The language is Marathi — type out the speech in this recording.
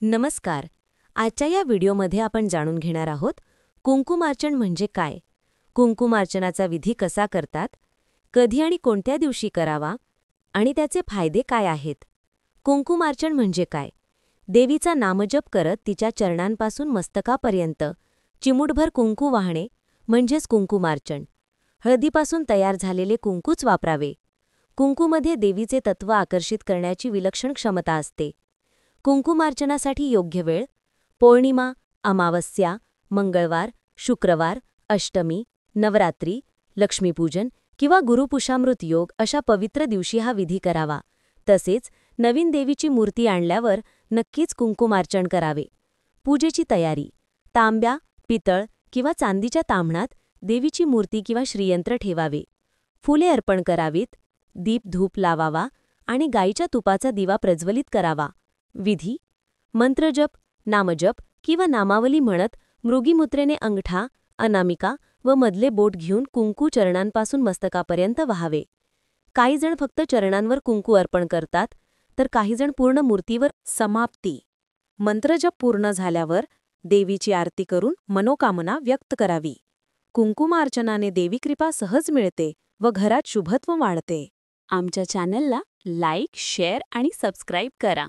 नमस्कार. आजच्या या व्हिडिओमध्ये आपण जाणून घेणार आहोत कुंकुमार्चन म्हणजे काय, कुंकुमार्चनाचा विधी कसा करतात, कधी आणि कोणत्या दिवशी करावा आणि त्याचे फायदे काय आहेत. कुंकुमार्चन म्हणजे काय? देवीचा नामजप करत तिच्या चरणांपासून मस्तकापर्यंत चिमूटभर कुंकू वाहणे म्हणजेच कुंकुमार्चन. हळदीपासून तयार झालेले कुंकूच वापरावे. कुंकूमध्ये देवीचे तत्व आकर्षित करण्याची विलक्षण क्षमता असते. कुंकुमार्चनासाठी योग्य वेळ: पौर्णिमा, अमावस्या, मंगळवार, शुक्रवार, अष्टमी, नवरात्री, लक्ष्मीपूजन किंवा गुरुपुषामृत योग अशा पवित्र दिवशी हा विधी करावा. तसेच नवीन देवीची मूर्ती आणल्यावर नक्कीच कुंकुमार्चन करावे. पूजेची तयारी: तांब्या, पितळ किंवा चांदीच्या ताम्हणात देवीची मूर्ती किंवा श्रीयंत्र ठेवावे. फुले अर्पण करावीत, दीप धूप लावावा आणि गाईच्या तुपाचा दिवा प्रज्वलित करावा. विधी: मंत्रजप, नामजप किंवा नामावली म्हणत मृगीमुद्रेने अंगठा, अनामिका व मधले बोट घेऊन कुंकू चरणांपासून मस्तकापर्यंत वहावे. काही जण फक्त चरणांवर कुंकू अर्पण करतात, तर काही जण पूर्ण मूर्तीवर. समाप्ती: मंत्रजप पूर्ण झाल्यावर देवीची आरती करून मनोकामना व्यक्त करावी. कुंकुमार्चनाने देवी कृपा सहज मिळते व घरात शुभत्व वाढते. आमच्या चॅनलला लाईक, शेअर आणि सबस्क्राईब करा.